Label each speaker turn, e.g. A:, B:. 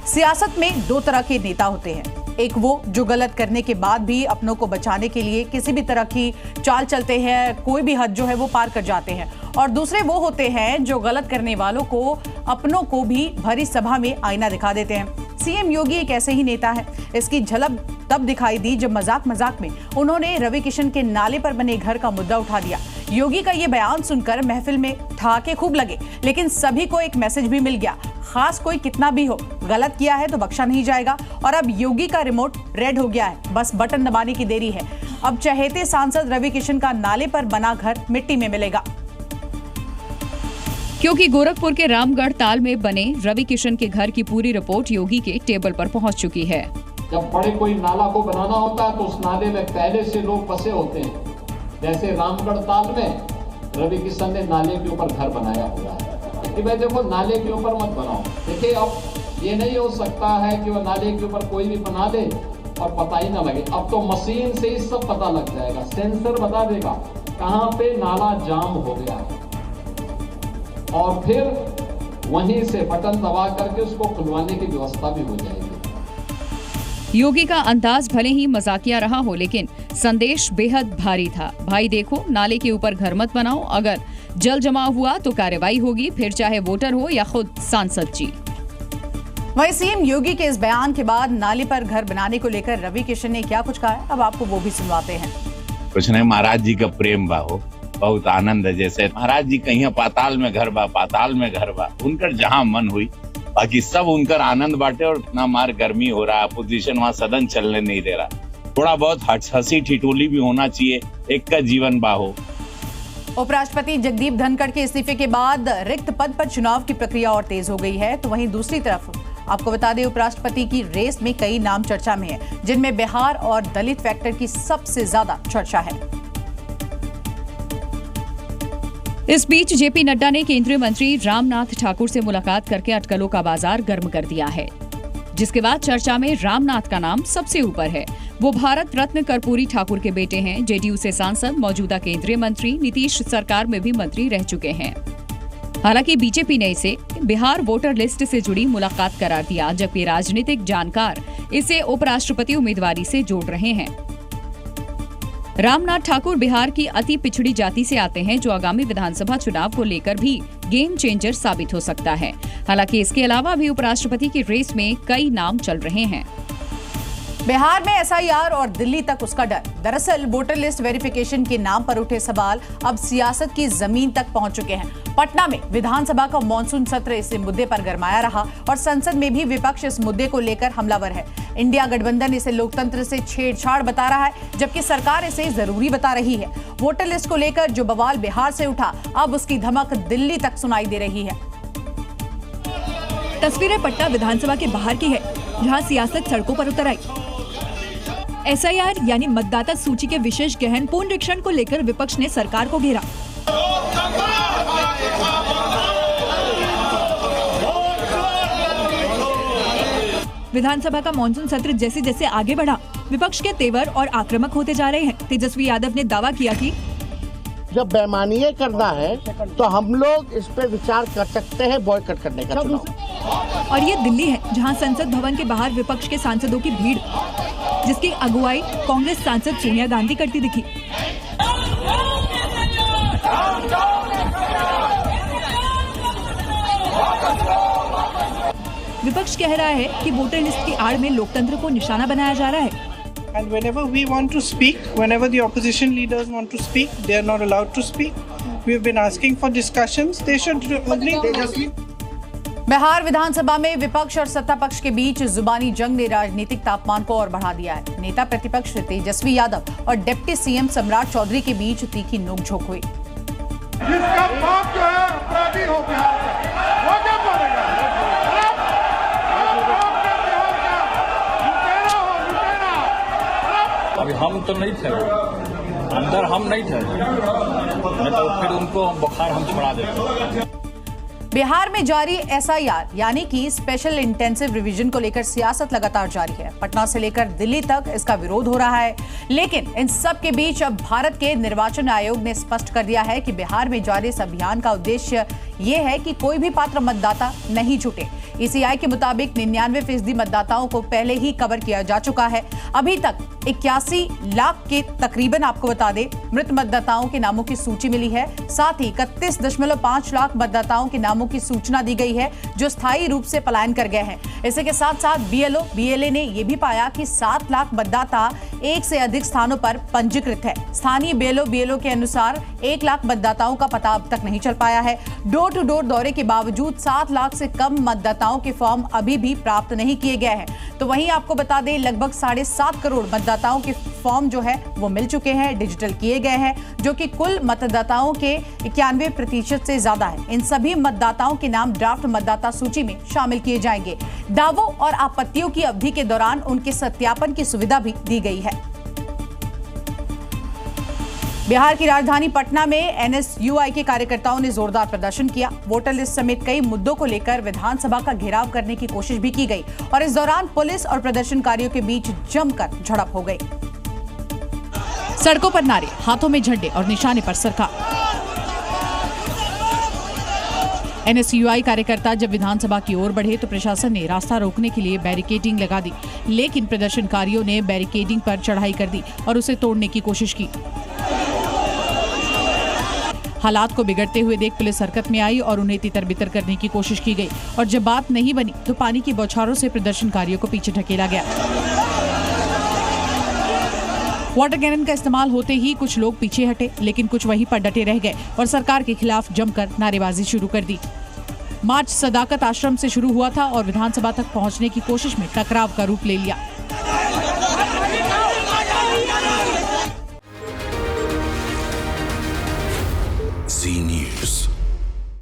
A: सियासत में दो तरह के नेता होते हैं, एक वो जो गलत करने के बाद भी अपनों को बचाने के लिए किसी भी तरह की चाल चलते हैं, कोई भी हद जो है वो पार कर जाते हैं, और दूसरे वो होते हैं जो गलत करने वालों को अपनों को भी भरी सभा में आईना दिखा देते हैं। सीएम योगी एक ऐसे ही नेता है। इसकी झलक तब दिखाई दी जब मजाक मजाक में उन्होंने रवि किशन के नाले पर बने घर का मुद्दा उठा दिया। योगी का ये बयान सुनकर महफिल में ठहाके खूब लगे, लेकिन सभी को एक मैसेज भी मिल गया, खास कोई कितना भी हो, गलत किया है तो बख्शा नहीं जाएगा। और अब योगी का रिमोट रेड हो गया है, बस बटन दबाने की देरी है। अब चहेते सांसद रवि किशन का नाले पर बना घर मिट्टी में मिलेगा,
B: क्योंकि गोरखपुर के रामगढ़ ताल में बने रवि किशन के घर की पूरी रिपोर्ट योगी के टेबल पर पहुंच चुकी है।
C: जब बड़े कोई नाला को बनाना होता है तो उस नाले में पहले से लोग फंसे होते हैं। जैसे रामगढ़ ताल में रवि किशन ने नाले के ऊपर घर बनाया हुआ है कि भाई देखो नाले के ऊपर मत बनाओ। देखिए अब ये नहीं हो सकता है कि वो नाले के ऊपर कोई भी बना दे और पता ही ना लगे। अब तो मशीन से ही सब पता लग जाएगा, सेंसर बता देगा कहाँ पे नाला जाम हो गया है, और फिर वहीं से बटन दबा करके उसको खुलवाने की व्यवस्था भी हो जाएगी।
B: योगी का अंदाज भले ही मजाकिया रहा हो, लेकिन संदेश बेहद भारी था। भाई देखो, नाले के ऊपर घर मत बनाओ, अगर जल जमाव हुआ तो कार्रवाई होगी, फिर चाहे वोटर हो या खुद सांसद जी।
A: वहीं सीएम योगी के इस बयान के बाद नाले पर घर बनाने को लेकर रवि किशन ने क्या कुछ कहा है, अब आपको वो भी सुनवाते हैं।
D: कुछ नहीं, महाराज जी का प्रेम बा हो, बहुत आनंद है। जैसे महाराज जी कहीं पाताल में घर बा, पाताल में घर बा, उनकर जहाँ मन हुई, बाकी सब उनकर आनंद बांटे। और इतना मार गर्मी हो रहा है, अपोजिशन वहाँ सदन चलने नहीं दे रहा, थोड़ा बहुत हंसी ठिठोली भी होना चाहिए, एक का जीवन बाहो।
A: उपराष्ट्रपति जगदीप धनखड़ के इस्तीफे के बाद रिक्त पद पर चुनाव की प्रक्रिया और तेज हो गई है, तो वहीं दूसरी तरफ आपको बता दें उपराष्ट्रपति की रेस में कई नाम चर्चा में है, जिनमें बिहार और दलित फैक्टर की सबसे ज्यादा चर्चा है।
B: इस बीच जेपी नड्डा ने केंद्रीय मंत्री रामनाथ ठाकुर से मुलाकात करके अटकलों का बाजार गर्म कर दिया है, जिसके बाद चर्चा में रामनाथ का नाम सबसे ऊपर है। वो भारत रत्न कर्पूरी ठाकुर के बेटे हैं, जेडीयू से सांसद, मौजूदा केंद्रीय मंत्री, नीतीश सरकार में भी मंत्री रह चुके हैं। हालांकि बीजेपी ने इसे बिहार वोटर लिस्ट से जुड़ी मुलाकात करार दिया, जबकि राजनीतिक जानकार इसे उपराष्ट्रपति उम्मीदवारी से जोड़ रहे हैं। रामनाथ ठाकुर बिहार की अति पिछड़ी जाति से आते हैं, जो आगामी विधानसभा चुनाव को लेकर भी गेम चेंजर साबित हो सकता है। हालांकि इसके अलावा भी उपराष्ट्रपति की रेस में कई नाम चल रहे हैं।
A: बिहार में एसआईआर और दिल्ली तक उसका डर। दरअसल वोटर लिस्ट वेरिफिकेशन के नाम पर उठे सवाल अब सियासत की जमीन तक पहुंच चुके हैं। पटना में विधानसभा का मॉनसून सत्र इस मुद्दे पर गरमाया रहा और संसद में भी विपक्ष इस मुद्दे को लेकर हमलावर है। इंडिया गठबंधन इसे लोकतंत्र से छेड़छाड़ बता रहा है, जबकि सरकार इसे जरूरी बता रही है। वोटर लिस्ट को लेकर जो बवाल बिहार से उठा, अब उसकी धमक दिल्ली तक सुनाई दे रही है।
E: तस्वीरें पटना विधानसभा के बाहर की है, जहां सियासत सड़कों पर उतर आई। एसआईआर यानी मतदाता सूची के विशेष गहन पुनरीक्षण को लेकर विपक्ष ने सरकार को घेरा। विधानसभा का मॉनसून सत्र जैसे जैसे आगे बढ़ा, विपक्ष के तेवर और आक्रामक होते जा रहे हैं। तेजस्वी यादव ने दावा किया कि
F: जब बेईमानी करना है तो हम लोग इस पे विचार कर सकते हैं बॉयकॉट करने का चुनाव।
E: और ये दिल्ली है, जहां संसद भवन के बाहर विपक्ष के सांसदों की भीड़, जिसकी अगुवाई कांग्रेस सांसद सोनिया गांधी करती दिखी। विपक्ष कह रहा है कि वोटर लिस्ट की आड़ में लोकतंत्र को निशाना बनाया जा रहा है।
G: And whenever we want to speak, whenever the opposition leaders want to speak, they are not allowed to speak. We have been asking for discussions. They should agree.
A: Bihar विधानसभा में विपक्ष और सत्ता पक्ष के बीच जुबानी जंग ने राजनीतिक तापमान को और बढ़ा दिया है। नेता प्रतिपक्ष तेजस्वी यादव और डिप्टी सीएम सम्राट चौधरी के बीच तीखी नोकझोंक हुई।
H: जिसका बाप जो है अपराधी हो बिहार का, वो क्या बोलेगा?
I: अभी हम तो नहीं थे, अंदर हम नहीं थे, नहीं तो फिर उनको बुखार हम छुड़ा देते।
A: बिहार में जारी एसआईआर यानी कि स्पेशल इंटेंसिव रिवीजन को लेकर सियासत लगातार जारी है। पटना से लेकर दिल्ली तक इसका विरोध हो रहा है, लेकिन इन सब के बीच अब भारत के निर्वाचन आयोग ने स्पष्ट कर दिया है कि बिहार में जारी इस अभियान का उद्देश्य ये है कि कोई भी पात्र मतदाता नहीं छूटे। ईसीआई के मुताबिक 99% मतदाताओं को पहले ही कवर किया जा चुका है। अभी तक 81 लाख के तकरीबन, आपको बता दें, मृत मतदाताओं के नामों की सूची मिली है। साथ ही 31.5 लाख मतदाताओं के नामों की सूचना दी गई है जो स्थायी रूप से पलायन कर गए हैं। इसी के साथ साथ बीएलओ बीएलए ने यह भी पाया कि 7 लाख मतदाता एक से अधिक स्थानों पर पंजीकृत है। स्थानीय बीएलओ के अनुसार 1 लाख मतदाताओं का पता अब तक नहीं चल पाया है। डोर टू डोर दौरे के बावजूद 7 लाख से कम मतदाताओं के फॉर्म अभी भी प्राप्त नहीं किए गए हैं। तो वहीं आपको बता दें, लगभग 7.5 करोड़ मतदाताओं के फॉर्म जो है वो मिल चुके हैं, डिजिटल किए गए हैं, जो कि कुल मतदाताओं के 91% से ज्यादा है। इन सभी मतदाताओं के नाम ड्राफ्ट मतदाता सूची में शामिल किए जाएंगे। दावों और आपत्तियों की अवधि के दौरान उनके सत्यापन की सुविधा भी दी गई है। बिहार की राजधानी पटना में एनएसयूआई के कार्यकर्ताओं ने जोरदार प्रदर्शन किया। वोटर लिस्ट समेत कई मुद्दों को लेकर विधानसभा का घेराव करने की कोशिश भी की गई और इस दौरान पुलिस और प्रदर्शनकारियों के बीच जमकर झड़प हो गई।
B: सड़कों पर नारे, हाथों में झंडे और निशाने पर सरकार। एनएसयूआई कार्यकर्ता जब विधानसभा की ओर बढ़े तो प्रशासन ने रास्ता रोकने के लिए बैरिकेडिंग लगा दी, लेकिन प्रदर्शनकारियों ने बैरिकेडिंग पर चढ़ाई कर दी और उसे तोड़ने की कोशिश की। हालात को बिगड़ते हुए देख पुलिस हरकत में आई और उन्हें तितर-बितर करने की कोशिश की गई और जब बात नहीं बनी तो पानी की बौछारों से प्रदर्शनकारियों को पीछे ढकेला गया। वाटर कैनन का इस्तेमाल होते ही कुछ लोग पीछे हटे, लेकिन कुछ वहीं पर डटे रह गए और सरकार के खिलाफ जमकर नारेबाजी शुरू कर दी। मार्च सदाकत आश्रम से शुरू हुआ था और विधानसभा तक पहुंचने की कोशिश में टकराव का रूप ले लिया।